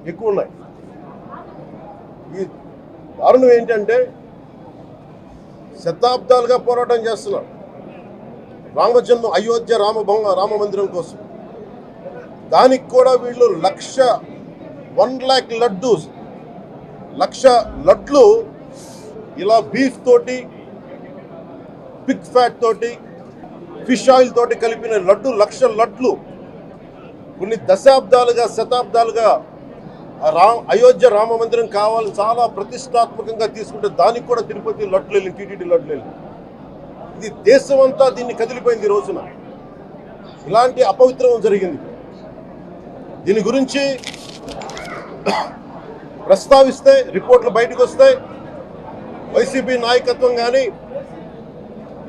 ఎక్కువ ఉన్నాయి. ఈ దారుణం ఏంటంటే శతాబ్దాలుగా పోరాటం చేస్తున్నారు రామజన్మ అయోధ్య రామ మందిరం కోసం. దానికి కూడా వీళ్ళు 1,00,000 లక్ష లడ్లు ఇలా బీఫ్ తోటి, పిగ్ ఫ్యాట్ తోటి, ఫిష్ ఆయిల్ తోటి కలిపిన లక్ష లడ్లు కొన్ని దశాబ్దాలుగా శతాబ్దాలుగా అయోధ్య రామ మందిరం కావాలని చాలా ప్రతిష్టాత్మకంగా తీసుకుంటే దానికి కూడా తిరుపతి లడ్లు వెళ్ళి, టీటీడీ లడ్లు వెళ్ళి, ఇది దేశం అంతా దీన్ని కదిలిపోయింది. ఈ రోజున ఇలాంటి అపవిత్రం జరిగింది. దీని గురించి ప్రస్తావిస్తే రిపోర్ట్లు బయటకు వస్తాయి. వైసీపీ నాయకత్వం కానీ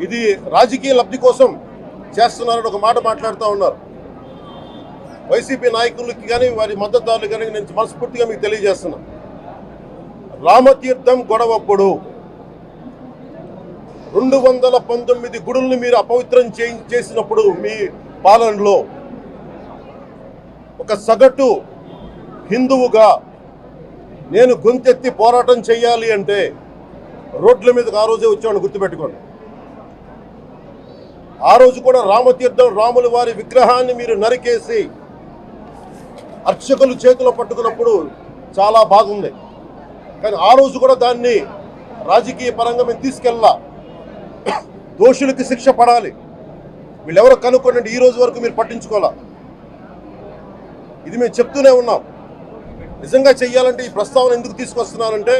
ఇది రాజకీయ లబ్ధి కోసం చేస్తున్నారని ఒక మాట మాట్లాడుతూ ఉన్నారు. వైసీపీ నాయకులకి కానీ వారి మద్దతుదారులు కానీ నేను మనస్ఫూర్తిగా మీకు తెలియజేస్తున్నా, రామతీర్థం గొడవప్పుడు 219 గుడుల్ని మీరు అపవిత్రం చేసినప్పుడు మీ పాలనలో ఒక సగటు హిందువుగా నేను గొంతెత్తి పోరాటం చేయాలి అంటే రోడ్ల మీదకి ఆ రోజే వచ్చామని గుర్తుపెట్టుకోండి. ఆ రోజు కూడా రామతీర్థం రాముల వారి విగ్రహాన్ని మీరు నరికేసి అర్చకులు చేతిలో పట్టుకున్నప్పుడు చాలా బాగుంది. కానీ ఆ రోజు కూడా దాన్ని రాజకీయ పరంగా మేము తీసుకెళ్ళా. దోషులకి శిక్ష పడాలి, వీళ్ళెవరో కనుక్కోండి. ఈ రోజు వరకు మీరు పట్టించుకోవాలా. ఇది మేము చెప్తూనే ఉన్నాం. నిజంగా చెయ్యాలంటే ఈ ప్రస్తావన ఎందుకు తీసుకొస్తున్నానంటే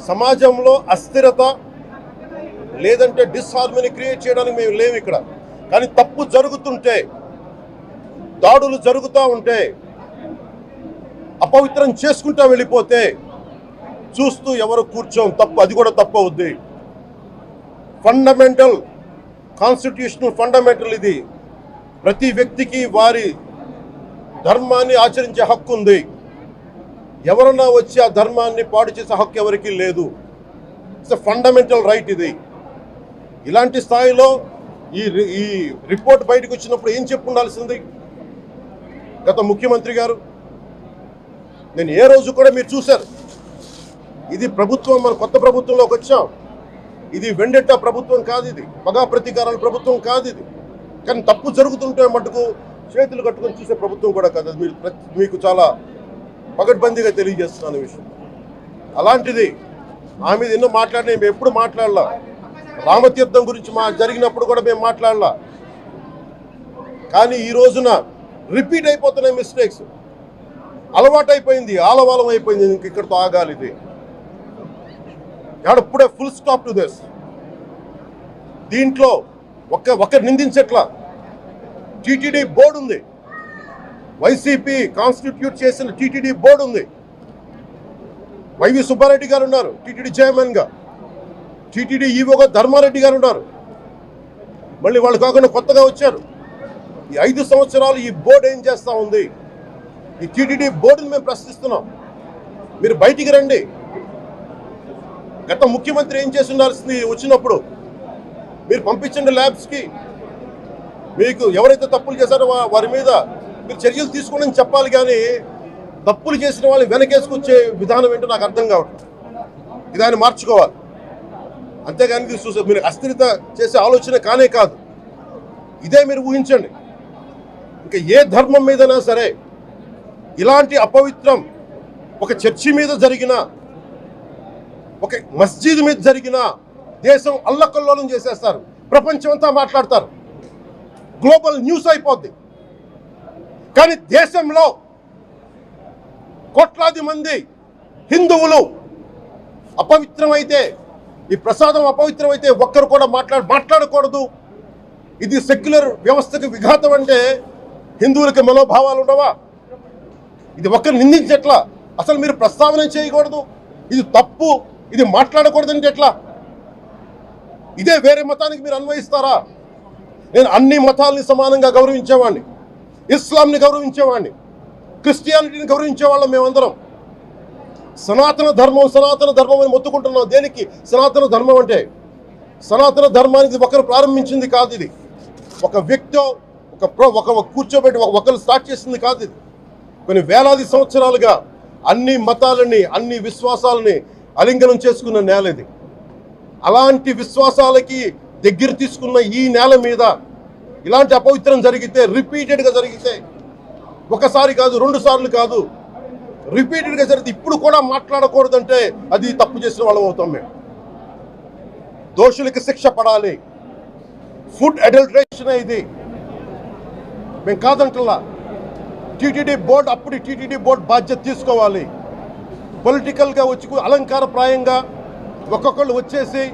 సమాజంలో అస్థిరత లేదంటే డిస్హార్మనీ క్రియేట్ చేయడానికి మేము లేవు ఇక్కడ. కానీ తప్పు జరుగుతుంటే, దాడులు జరుగుతూ ఉంటే, అపవిత్రం చేసుకుంటూ వెళ్ళిపోతే చూస్తూ ఎవరు కూర్చోం. తప్పు, అది కూడా తప్పు అవుద్ది. ఫండమెంటల్ కాన్స్టిట్యూషనల్ ఫండమెంటల్ ఇది. ప్రతి వ్యక్తికి వారి ధర్మాన్ని ఆచరించే హక్కు ఉంది. ఎవరన్నా వచ్చి ఆ ధర్మాన్ని పాడు చేసే హక్కు ఎవరికీ లేదు. ఇట్స్ ఎ ఫండమెంటల్ రైట్ ఇది. ఇలాంటి స్థాయిలో ఈ రిపోర్ట్ బయటకు వచ్చినప్పుడు ఏం చెప్పు ఉండాల్సింది గత ముఖ్యమంత్రి గారు? నేను ఏ రోజు కూడా మీరు చూశారు, ఇది ప్రభుత్వం, మన కొత్త ప్రభుత్వంలోకి వచ్చాం. ఇది వెండెట్టా ప్రభుత్వం కాదు, ఇది పగా ప్రతీకారాల ప్రభుత్వం కాదు ఇది. కానీ తప్పు జరుగుతుంటే మటుకు చేతులు కట్టుకొని చూసే ప్రభుత్వం కూడా కాదు. అది మీకు చాలా పగడ్బందీగా తెలియజేస్తున్నాను విషయం. అలాంటిది ఆ మీద ఎన్నో మాట్లాడినా మేము ఎప్పుడు మాట్లాడలా. రామతీర్థం గురించి జరిగినప్పుడు కూడా మేము మాట్లాడలా. కానీ ఈ రోజున రిపీట్ అయిపోతున్నాయి మిస్టేక్స్. అలవాటైపోయింది, ఆలవాలం అయిపోయింది. ఇంక ఇక్కడితో ఆగాలి. ఇది ఇప్పుడే ఫుల్ స్టాప్ టు దిస్. దీంట్లో ఒకరు నిందించట్లా. టీటీడీ బోర్డు ఉంది, వైసీపీ కాన్స్టిట్యూట్ చేసిన టీటీడీ బోర్డు ఉంది. వైవి సుబ్బారెడ్డి గారు ఉన్నారు టీటీడీ చైర్మన్గా. టీటీడీ ఈవోగా ధర్మారెడ్డి గారు ఉన్నారు. మళ్ళీ వాళ్ళు కాకుండా కొత్తగా వచ్చారు. ఈ 5 సంవత్సరాలు ఈ బోర్డు ఏం చేస్తూ ఉంది? ఈ టీటీడీ బోర్డుని మేము ప్రశ్నిస్తున్నాం. మీరు బయటికి రండి. గత ముఖ్యమంత్రి ఏం చేసి ఉండాల్సింది? వచ్చినప్పుడు మీరు పంపించండి ల్యాబ్స్కి. మీకు ఎవరైతే తప్పులు చేశారో వారి మీద మీరు చర్యలు తీసుకోండి అని చెప్పాలి. కానీ తప్పులు చేసిన వాళ్ళు వెనకేసుకొచ్చే విధానం ఏంటో నాకు అర్థం కావట్లేదు. ఇది ఆయన మార్చుకోవాలి. అంతేగాని మీరు అస్థిరత చేసే ఆలోచన కానే కాదు. ఇదే మీరు ఊహించండి. ఇంకా ఏ ధర్మం మీదైనా సరే ఇలాంటి అపవిత్రం ఒక చర్చి మీద జరిగినా, ఒక మస్జిద్ మీద జరిగినా దేశం అల్లకల్లోలం చేసేస్తారు. ప్రపంచం అంతా మాట్లాడతారు, గ్లోబల్ న్యూస్ అయిపోద్ది. కానీ దేశంలో కోట్లాది మంది హిందువులు అపవిత్రమైతే, ఈ ప్రసాదం అపవిత్రమైతే ఒక్కరు కూడా మాట్లాడకూడదు. ఇది సెక్యులర్ వ్యవస్థకు విఘాతం అంటే హిందువులకి మనోభావాలు ఉండవా? ఇది ఒక్కరు నిందించట్లా. అసలు మీరు ప్రస్తావన చేయకూడదు, ఇది తప్పు, ఇది మాట్లాడకూడదంటే ఎట్లా? ఇదే వేరే మతానికి మీరు అన్వయిస్తారా? నేను అన్ని మతాలని సమానంగా గౌరవించేవాడిని, ఇస్లాంని గౌరవించేవాడిని, క్రిస్టియానిటీని గౌరవించేవాళ్ళం. మేమందరం సనాతన ధర్మం అని మొత్తుకుంటున్నాం. దేనికి సనాతన ధర్మం అంటే? సనాతన ధర్మానికి ఒకరు ప్రారంభించింది కాదు. ఇది ఒక వ్యక్తి కూర్చోబెట్టి ఒకరు స్టార్ట్ చేసింది కాదు. ఇది కొన్ని వేలాది సంవత్సరాలుగా అన్ని మతాలని అన్ని విశ్వాసాలని అలింగనం చేసుకున్న నేల ఇది. అలాంటి విశ్వాసాలకి దగ్గర తీసుకున్న ఈ నేల మీద ఇలాంటి అపవిత్రం జరిగితే, రిపీటెడ్గా జరిగితే, ఒకసారి కాదు 2 సార్లు కాదు, రిపీటెడ్గా జరిగితే ఇప్పుడు కూడా మాట్లాడకూడదంటే అది తప్పు చేసిన వాళ్ళం అవుతాం. మేము దోషులకి శిక్ష పడాలి. ఫుడ్ అడల్టరేషన్ ఇది మేము కాదంటలా. టీటీడీ బోర్డు అప్పుడు టీటీడీ బోర్డు బాధ్యత తీసుకోవాలి. పొలిటికల్గా వచ్చి అలంకారప్రాయంగా ఒక్కొక్కళ్ళు వచ్చేసి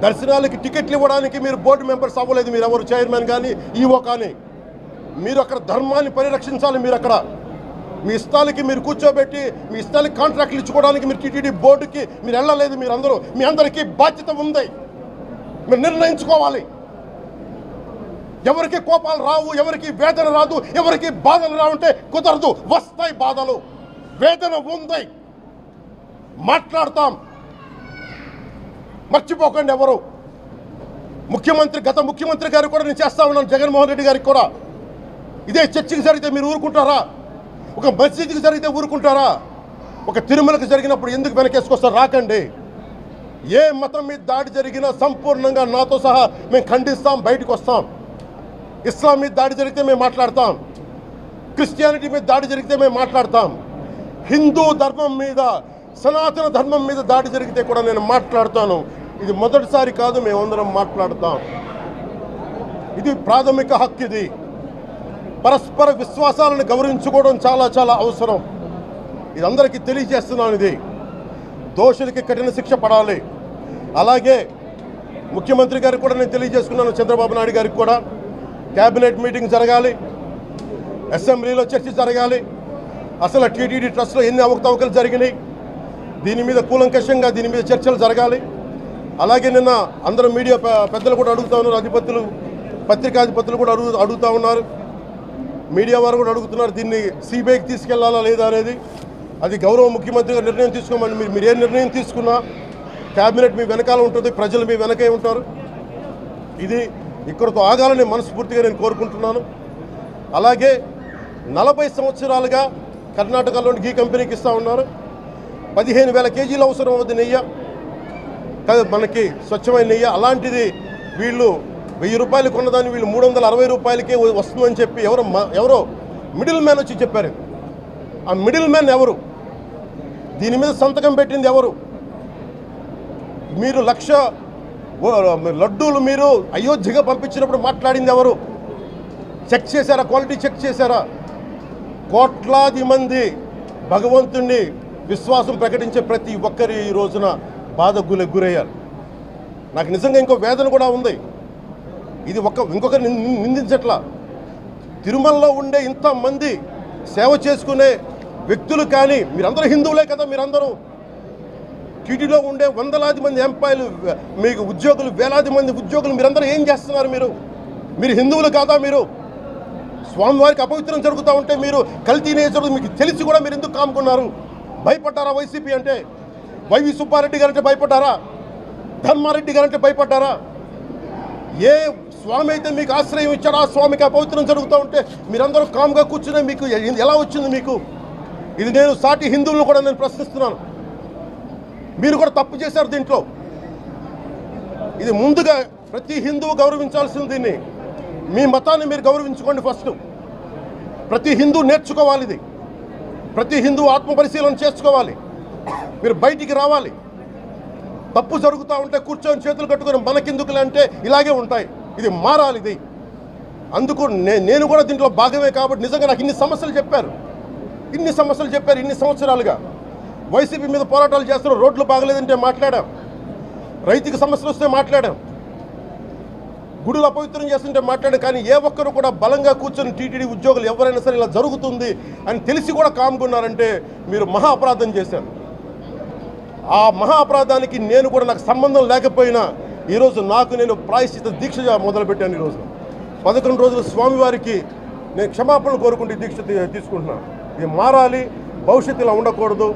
దర్శనాలకి టికెట్లు ఇవ్వడానికి మీరు బోర్డు మెంబర్స్ అవ్వలేదు. మీరు ఎవరు చైర్మన్ కానీ ఈవో కానీ మీరు అక్కడ ధర్మాన్ని పరిరక్షించాలి. మీరు అక్కడ మీ ఇష్టాలకి మీరు కూర్చోబెట్టి మీ ఇష్టాలకి కాంట్రాక్ట్లు ఇచ్చుకోవడానికి మీరు టీటీడీ బోర్డుకి మీరు వెళ్ళలేదు. మీరు అందరూ మీ అందరికీ బాధ్యత ఉంది. మీరు నిర్ణయించుకోవాలి. ఎవరికి కోపాలు రావు, ఎవరికి వేదన రాదు, ఎవరికి బాధలు రావంటే కుదరదు. వస్తాయి బాధలు, వేదన ఉంది, మాట్లాడతాం. మర్చిపోకండి ఎవరు. గత ముఖ్యమంత్రి గారు కూడా నేను చేస్తా ఉన్నాను, జగన్మోహన్ రెడ్డి గారికి కూడా. ఇదే చర్చికి జరిగితే మీరు ఊరుకుంటారా? ఒక మసీదుకి జరిగితే ఊరుకుంటారా? ఒక తిరుమలకి జరిగినప్పుడు ఎందుకు వెనకేసుకొస్తారు? రాకండి. ఏ మతం మీద దాడి జరిగినా సంపూర్ణంగా నాతో సహా మేము ఖండిస్తాం, బయటకు వస్తాం. ఇస్లాం మీద దాడి జరిగితే మేము మాట్లాడతాం, క్రిస్టియానిటీ మీద దాడి జరిగితే మేము మాట్లాడతాం, హిందూ ధర్మం మీద, సనాతన ధర్మం మీద దాడి జరిగితే కూడా నేను మాట్లాడతాను. ఇది మొదటిసారి కాదు, మేమందరం మాట్లాడతాం. ఇది ప్రాథమిక హక్కు. ఇది పరస్పర విశ్వాసాలను గౌరవించుకోవడం చాలా చాలా అవసరం. ఇది అందరికీ తెలియజేస్తున్నాను. ఇది దోషులకి కఠిన శిక్ష పడాలి. అలాగే ముఖ్యమంత్రి గారికి కూడా నేను తెలియజేసుకున్నాను, చంద్రబాబు నాయుడు గారికి కూడా క్యాబినెట్ మీటింగ్ జరగాలి, అసెంబ్లీలో చర్చ జరగాలి. అసలు టీటీడీ ట్రస్ట్లో ఎన్ని అవకతవకలు జరిగినాయి దీని మీద కూలంకషంగా దీని మీద చర్చలు జరగాలి. అలాగే నిన్న అందరూ మీడియా పెద్దలు కూడా అడుగుతూ ఉన్నారు, అధిపతులు, పత్రికాధిపతులు కూడా అడుగుతూ ఉన్నారు, మీడియా వారు కూడా అడుగుతున్నారు, దీన్ని సిబిఐకి తీసుకెళ్లాలా లేదా అనేది. అది గౌరవ ముఖ్యమంత్రి గారు నిర్ణయం తీసుకోమని. మీరు ఏ నిర్ణయం తీసుకున్నా క్యాబినెట్ మీ వెనకాల ఉంటుంది, ప్రజలు మీ వెనకే ఉంటారు. ఇది ఇక్కడతో ఆగాలని మనస్ఫూర్తిగా నేను కోరుకుంటున్నాను. అలాగే 40 సంవత్సరాలుగా కర్ణాటకలోని గీ కంపెనీకి ఇస్తూ ఉన్నారు. 15,000 కేజీలు అవసరం అవుతుంది నెయ్యి, మనకి స్వచ్ఛమైన నెయ్యి. అలాంటిది వీళ్ళు 1000 రూపాయలు కొన్నదాన్ని వీళ్ళు 360 రూపాయలకే వస్తుందని చెప్పి ఎవరో మిడిల్ మ్యాన్ వచ్చి చెప్పారు. ఆ మిడిల్ మ్యాన్ ఎవరు? దీని మీద సంతకం పెట్టింది ఎవరు? మీరు 1,00,000 లడ్డూలు మీరు అయోధ్యగా పంపించినప్పుడు మాట్లాడింది ఎవరు? చెక్ చేశారా? క్వాలిటీ చెక్ చేశారా? కోట్లాది మంది భగవంతుణ్ణి విశ్వాసం ప్రకటించే ప్రతి ఒక్కరి ఈ రోజున బాధకు గురయ్యారు. నాకు నిజంగా ఇంకో వేదన కూడా ఉంది. ఇది ఇంకొకరు నిందించట్లా. తిరుమలలో ఉండే ఇంతమంది సేవ చేసుకునే వ్యక్తులు కానీ మీరందరూ హిందువులే కదా. మీరందరూ టీటీలో ఉండే వందలాది మంది ఎంప్లాయీలు, మీకు ఉద్యోగులు, వేలాది మంది ఉద్యోగులు, మీరందరూ ఏం చేస్తున్నారు? మీరు హిందువులు కాదా? మీరు స్వామివారికి అపవిత్రం జరుగుతూ ఉంటే మీరు కల్తీనే జరుగుతుంది మీకు తెలిసి కూడా మీరు ఎందుకు కాముకున్నారు? భయపడ్డారా? వైసీపీ అంటే వైవి సుబ్బారెడ్డి గారంటే భయపడ్డారా? ధర్మారెడ్డి గారంటే భయపడ్డారా? ఏ స్వామి అయితే మీకు ఆశ్రయం ఇచ్చారో ఆ స్వామికి అపవిత్రం జరుగుతూ ఉంటే మీరందరూ కామ్గా కూర్చునే మీకు ఎలా వచ్చింది? మీకు ఇది నేను సాటి హిందువులను కూడా నేను ప్రశ్నిస్తున్నాను. మీరు కూడా తప్పు చేశారు దీంట్లో. ఇది ముందుగా ప్రతి హిందువు గౌరవించాల్సింది. దీన్ని మీ మతాన్ని మీరు గౌరవించుకోండి ఫస్ట్. ప్రతి హిందువు నేర్చుకోవాలి. ఇది ప్రతి హిందువు ఆత్మపరిశీలన చేసుకోవాలి. మీరు బయటికి రావాలి. తప్పు జరుగుతూ ఉంటే కూర్చొని చేతులు కట్టుకొని మనకెందుకులే అంటే ఇలాగే ఉంటాయి. ఇది మారాలి. ఇది అందుకు నేను కూడా దీంట్లో భాగమే. కాబట్టి నిజంగా నాకు ఇన్ని సమస్యలు చెప్పారు ఇన్ని సంవత్సరాలుగా. వైసీపీ మీద పోరాటాలు చేస్తున్న రోడ్లు బాగలేదంటే మాట్లాడాం, రైతుకి సమస్యలు వస్తే మాట్లాడాం, గుడులు అపవిత్రం చేస్తుంటే మాట్లాడాం. కానీ ఏ ఒక్కరు కూడా బలంగా కూర్చొని టీటీడీ ఉద్యోగులు ఎవరైనా సరే ఇలా జరుగుతుంది అని తెలిసి కూడా కామ్గున్నారంటే మీరు మహా అపరాధం చేశారు. ఆ మహా అపరాధానికి నేను కూడా నాకు సంబంధం లేకపోయినా ఈరోజు నేను ప్రాయశ్చిత దీక్ష మొదలుపెట్టాను. ఈరోజు 11 రోజులు స్వామివారికి నేను క్షమాపణలు కోరుకుంటూ దీక్ష తీసుకుంటున్నాను. ఇది మారాలి. భవిష్యత్తులో ఉండకూడదు.